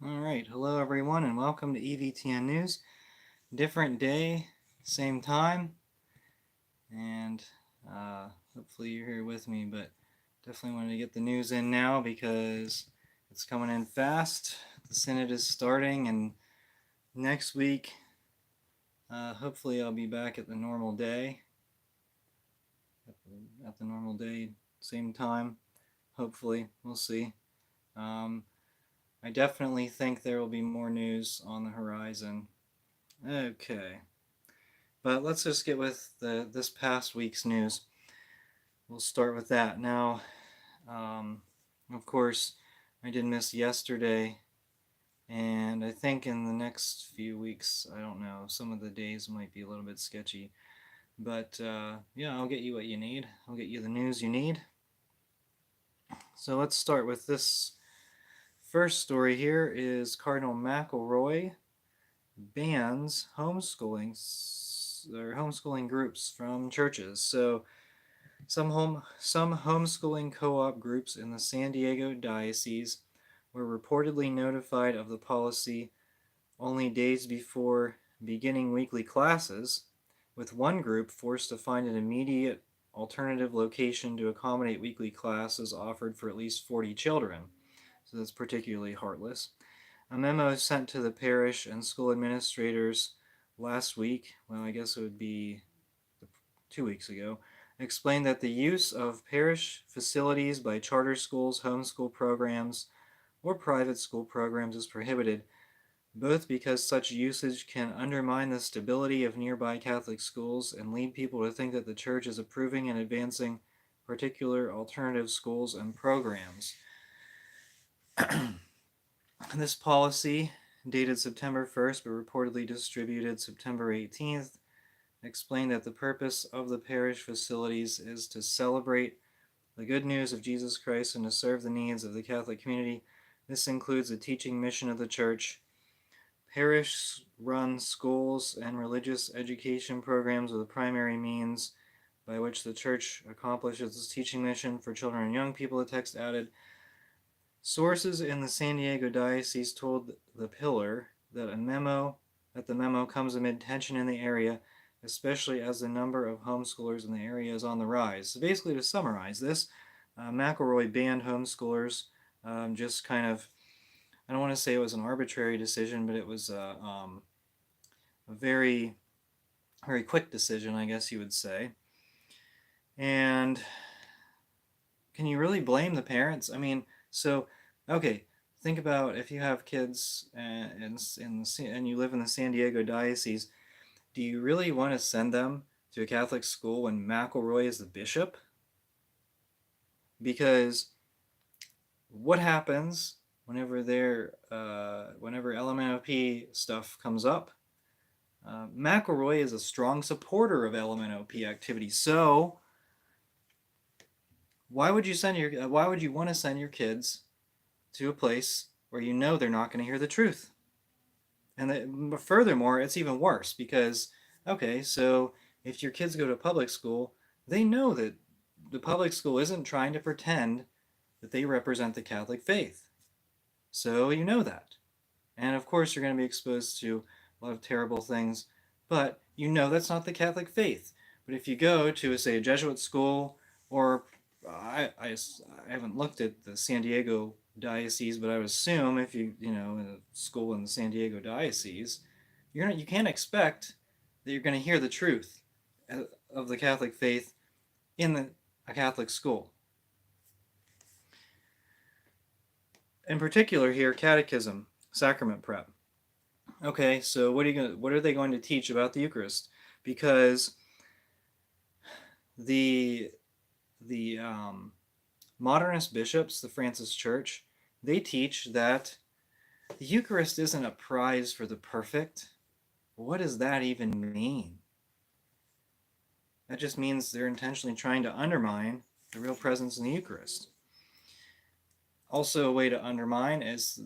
All right, hello everyone, and welcome to EVTN News. Different day, same time, and hopefully you're here with me. But definitely wanted to get the news in now because it's coming in fast. The Synod is starting, and next week, hopefully I'll be back at the normal day, at the normal day, same time. Hopefully, we'll see. Um, I definitely think there will be more news on the horizon. Okay. But let's just get with this past week's news. We'll start with that. Now, of course, I did miss yesterday, and I think in the next few weeks, I don't know, some of the days might be a little bit sketchy. But yeah, I'll get you what you need. I'll get you the news you need. So let's start with this first story here is Cardinal McElroy bans homeschooling groups from churches. So some homeschooling co-op groups in the San Diego diocese were reportedly notified of the policy only days before beginning weekly classes, with one group forced to find an immediate alternative location to accommodate weekly classes offered for at least 40 children. So that's particularly heartless. A memo sent to the parish and school administrators last week, well, I guess it would be 2 weeks ago, explained that the use of parish facilities by charter schools, homeschool programs, or private school programs is prohibited, both because such usage can undermine the stability of nearby Catholic schools and lead people to think that the Church is approving and advancing particular alternative schools and programs. This policy, dated September 1st but reportedly distributed September 18th, explained that the purpose of the parish facilities is to celebrate the good news of Jesus Christ and to serve the needs of the Catholic community. This includes the teaching mission of the Church. Parish-run schools and religious education programs are the primary means by which the Church accomplishes its teaching mission for children and young people, the text added. Sources in the San Diego diocese told the Pillar that the memo comes amid tension in the area, especially as the number of homeschoolers in the area is on the rise. So basically, to summarize this, McElroy banned homeschoolers, just kind of, I don't want to say it was an arbitrary decision, but it was a very, very quick decision, I guess you would say. And can you really blame the parents? I mean, so, okay, think about if you have kids and you live in the San Diego diocese, do you really want to send them to a Catholic school when McElroy is the bishop? Because what happens whenever whenever LMNOP stuff comes up? McElroy is a strong supporter of LMNOP activity, so why would you want to send your kids to a place where you know they're not going to hear the truth? And furthermore, it's even worse because, okay, so if your kids go to public school, they know that the public school isn't trying to pretend that they represent the Catholic faith. So you know that. And of course, you're going to be exposed to a lot of terrible things, but you know that's not the Catholic faith. But if you go to, say, a Jesuit school, or I haven't looked at the San Diego diocese, but I would assume if in a school in the San Diego diocese, you can't expect that you're going to hear the truth of the Catholic faith in a Catholic school. In particular here, catechism, sacrament prep. Okay, so what are they going to teach about the Eucharist? Because the modernist bishops, the Francis Church, they teach that the Eucharist isn't a prize for the perfect. What does that even mean? That just means they're intentionally trying to undermine the real presence in the Eucharist. Also, a way to undermine is,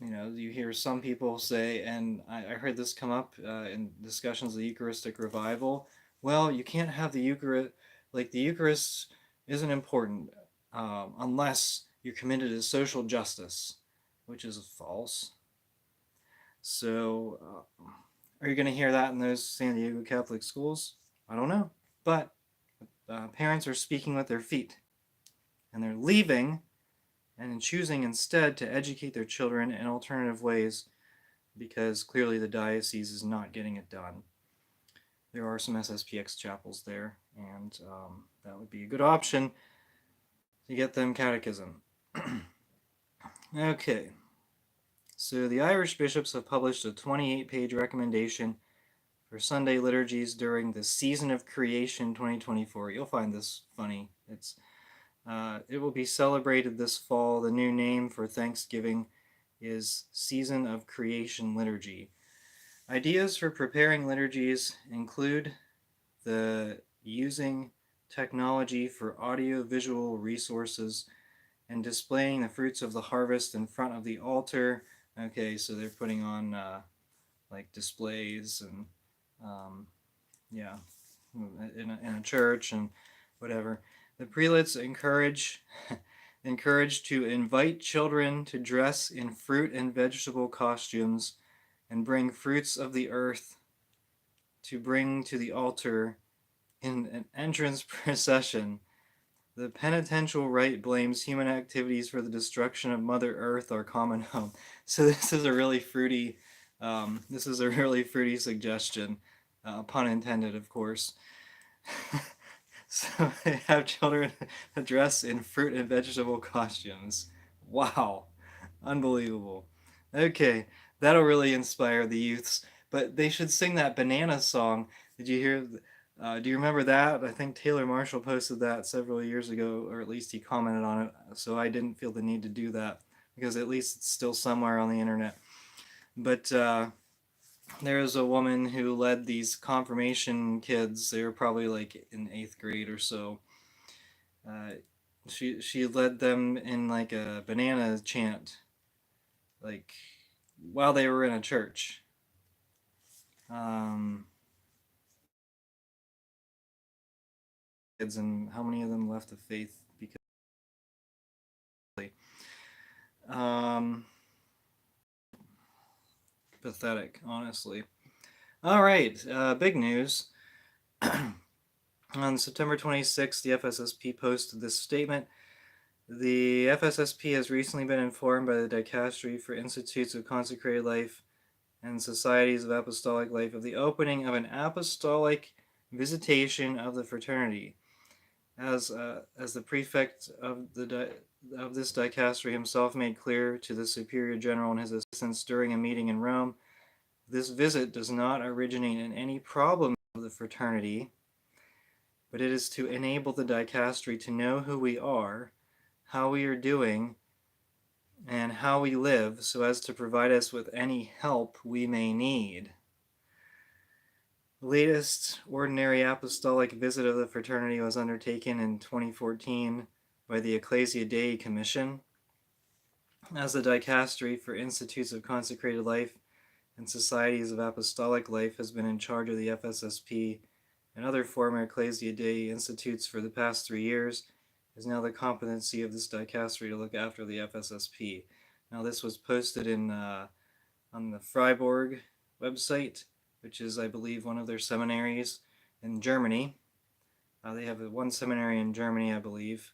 you hear some people say, and I heard this come up in discussions of the Eucharistic revival, well, you can't have the Eucharist, like the Eucharist isn't important unless you're committed to social justice, which is false. So, are you going to hear that in those San Diego Catholic schools? I don't know. But parents are speaking with their feet, and they're leaving and choosing instead to educate their children in alternative ways because clearly the diocese is not getting it done. There are some SSPX chapels there, and that would be a good option to get them catechism. Okay, so the Irish bishops have published a 28-page recommendation for Sunday liturgies during the Season of Creation 2024. You'll find this funny. It will be celebrated this fall. The new name for Thanksgiving is Season of Creation Liturgy. Ideas for preparing liturgies include the using technology for audio-visual resources and displaying the fruits of the harvest in front of the altar. Okay, so they're putting on like displays and yeah, in a church and whatever. The prelates encourage to invite children to dress in fruit and vegetable costumes and bring fruits of the earth to bring to the altar in an entrance procession. The penitential rite blames human activities for the destruction of Mother Earth, our common home. So this is a really fruity, suggestion, pun intended, of course. So they have children dress in fruit and vegetable costumes. Wow, unbelievable. Okay, that'll really inspire the youths. But they should sing that banana song. Did you hear? Do you remember that? I think Taylor Marshall posted that several years ago, or at least he commented on it. So I didn't feel the need to do that because at least it's still somewhere on the internet. But there was a woman who led these confirmation kids. They were probably like in 8th grade or so. Uh, she led them in like a banana chant, like while they were in a church. Um, Kids, and how many of them left the faith because um, pathetic, honestly. All right, big news. On September 26th, the FSSP posted this statement. The FSSP has recently been informed by the Dicastery for Institutes of Consecrated Life and Societies of Apostolic Life of the opening of an apostolic visitation of the fraternity. As the prefect of this dicastery himself made clear to the Superior General and his assistants during a meeting in Rome, this visit does not originate in any problem of the fraternity, but it is to enable the dicastery to know who we are, how we are doing, and how we live, so as to provide us with any help we may need. The latest ordinary apostolic visit of the fraternity was undertaken in 2014 by the Ecclesia Dei Commission. As the Dicastery for Institutes of Consecrated Life and Societies of Apostolic Life has been in charge of the FSSP and other former Ecclesia Dei institutes for the past 3 years, it is now the competency of this dicastery to look after the FSSP. Now, this was posted on the Freiburg website, which is, I believe, one of their seminaries in Germany. They have one seminary in Germany, I believe,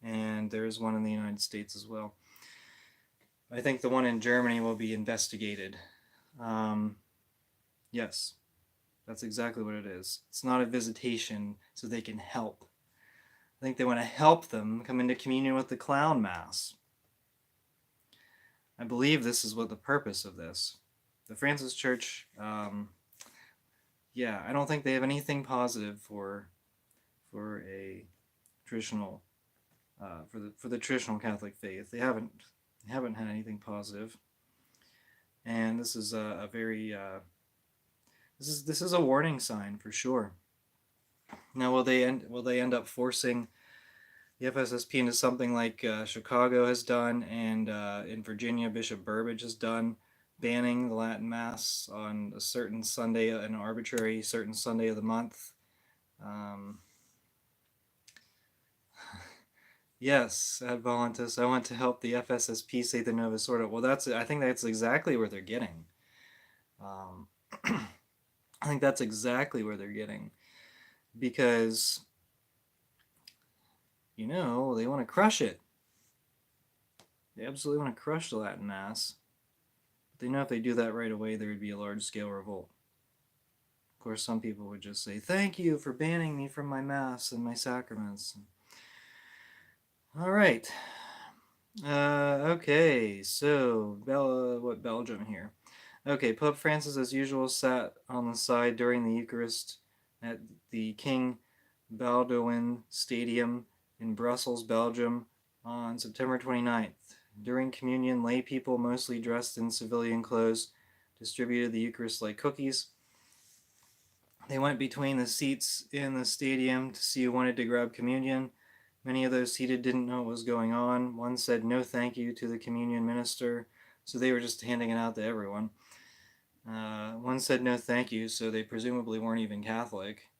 and there's one in the United States as well. I think the one in Germany will be investigated. Yes, that's exactly what it is. It's not a visitation so they can help. I think they want to help them come into communion with the clown mass. I believe this is what the purpose of this. The Francis Church, yeah, I don't think they have anything positive for a traditional for the traditional Catholic faith. They haven't had anything positive, and this is a very this is a warning sign for sure. Now, will they end up forcing the FSSP into something like Chicago has done, and in Virginia, Bishop Burbage has done, banning the Latin Mass on a certain Sunday, an arbitrary certain Sunday of the month? Yes, Ad Volantis, I want to help the FSSP say the Novus Ordo. Well, I think that's exactly where they're getting. I think that's exactly where they're getting, because, they want to crush it. They absolutely want to crush the Latin Mass. But they know if they do that right away, there would be a large-scale revolt. Of course, some people would just say, "Thank you for banning me from my Mass and my sacraments." All right. Okay, so Belgium here? Okay, Pope Francis, as usual, sat on the side during the Eucharist at the King Baudouin Stadium in Brussels, Belgium, on September 29th. During communion, lay people, mostly dressed in civilian clothes, distributed the Eucharist like cookies. They went between the seats in the stadium to see who wanted to grab communion. Many of those seated didn't know what was going on. One said no thank you to the communion minister, so they were just handing it out to everyone. One said no thank you, so they presumably weren't even Catholic.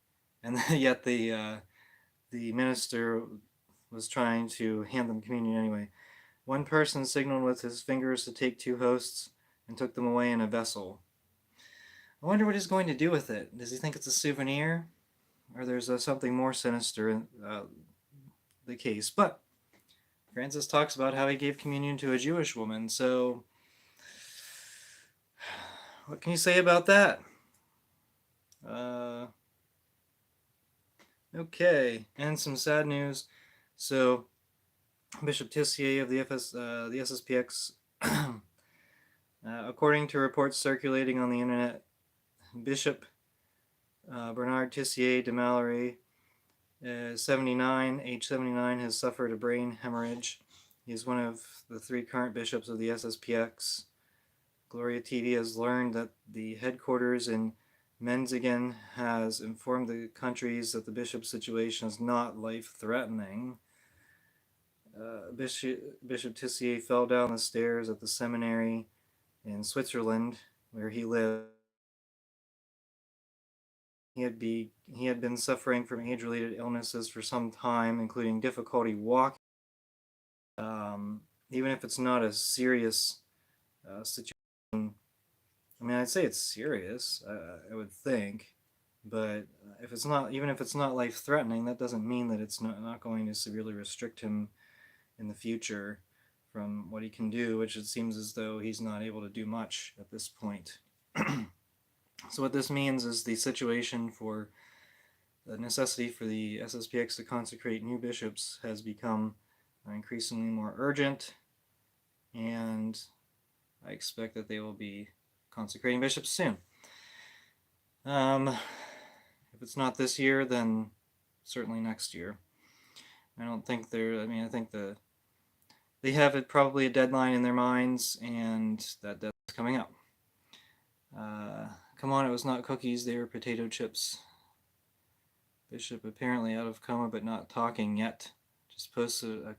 And yet the minister was trying to hand them communion anyway. One person signaled with his fingers to take 2 hosts and took them away in a vessel. I wonder what he's going to do with it. Does he think it's a souvenir? Or there's something more sinister in the case? But Francis talks about how he gave communion to a Jewish woman, so what can you say about that? Okay, and some sad news. So, Bishop Tissier of the SSPX, according to reports circulating on the internet, Bishop Bernard Tissier de Mallory, 79, age 79, has suffered a brain hemorrhage. He is one of the 3 current bishops of the SSPX. Gloria TV has learned that the headquarters in Menzingen has informed the countries that the bishop's situation is not life-threatening. Bishop Tissier fell down the stairs at the seminary in Switzerland, where he lived. He had been suffering from age-related illnesses for some time, including difficulty walking. Even if it's not a serious situation, I mean, I'd say it's serious. I would think, but if it's not, even if it's not life-threatening, that doesn't mean that it's not going to severely restrict him in the future from what he can do, which it seems as though he's not able to do much at this point. So what this means is the situation for the necessity for the SSPX to consecrate new bishops has become increasingly more urgent, and I expect that they will be consecrating bishops soon. If it's not this year, then certainly next year. I don't think I think they have probably a deadline in their minds, and that deadline is coming up. Come on, it was not cookies, they were potato chips. Bishop apparently out of coma but not talking yet. Just posted an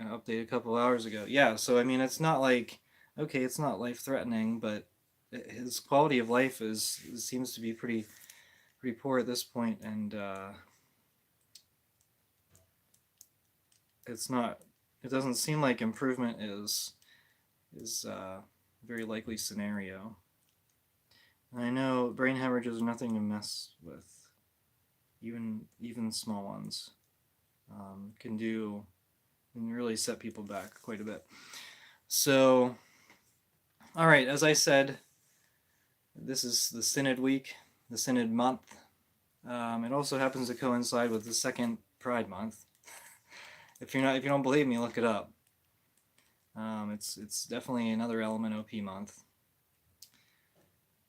update a couple hours ago. Yeah, so I mean, it's not like, okay, it's not life-threatening, but his quality of life seems to be pretty poor at this point, and it doesn't seem like improvement is a very likely scenario. And I know brain hemorrhages are nothing to mess with. Even small ones can really set people back quite a bit. So, all right, as I said, this is the Synod week, the Synod month. It also happens to coincide with the second Pride month. If you don't believe me, look it up. It's definitely another Element OP month.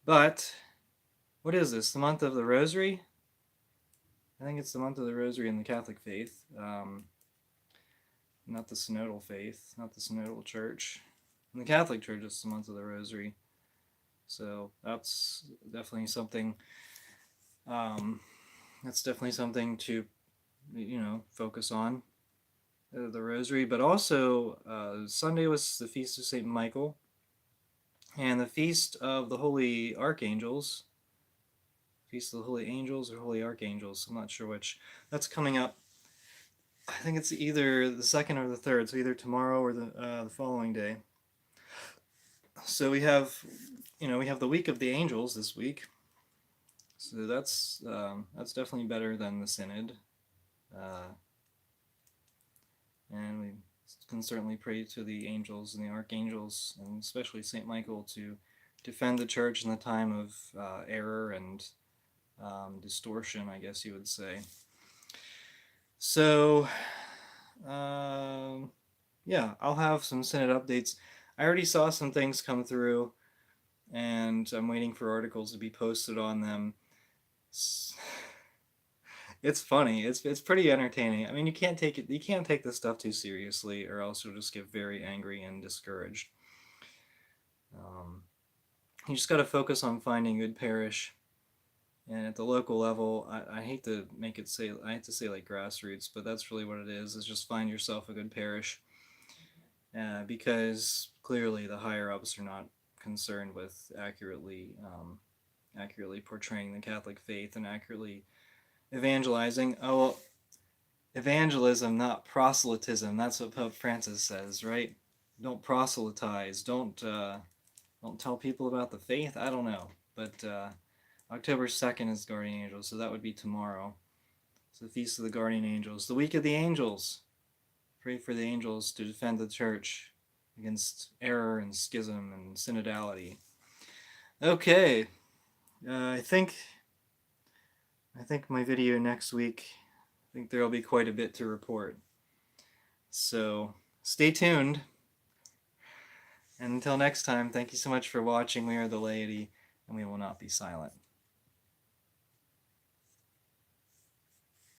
But what is this? The month of the Rosary? I think it's the month of the Rosary in the Catholic faith, not the Synodal faith, not the Synodal Church. In the Catholic Church, it's the month of the Rosary. So that's definitely something. That's definitely something to, focus on. The Rosary, but also Sunday was the feast of Saint Michael, and the feast of the Holy Archangels. Feast of the Holy Angels or Holy Archangels, I'm not sure which. That's coming up. I think it's either the 2nd or the 3rd, so either tomorrow or the following day. So we have, we have the week of the angels this week. So that's definitely better than the synod, uh, and we can certainly pray to the angels and the archangels, and especially Saint Michael, to defend the church in the time of error and distortion, I guess you would say. So, yeah, I'll have some synod updates. I already saw some things come through, and I'm waiting for articles to be posted on them. It's funny. It's pretty entertaining. I mean, you can't take this stuff too seriously, or else you'll just get very angry and discouraged. You just got to focus on finding good parish, and at the local level, I hate to say like grassroots, but that's really what it is. Is just find yourself a good parish, because clearly the higher ups are not concerned with accurately portraying the Catholic faith and accurately evangelizing. Oh, well, evangelism, not proselytism. That's what Pope Francis says, right? Don't proselytize. Don't tell people about the faith. I don't know, but October 2nd is Guardian Angels, so that would be tomorrow. It's the Feast of the Guardian Angels, the week of the angels. Pray for the angels to defend the church against error and schism and synodality. Okay, I think my video next week, I think there will be quite a bit to report. So stay tuned. And until next time, thank you so much for watching. We are the laity, and we will not be silent.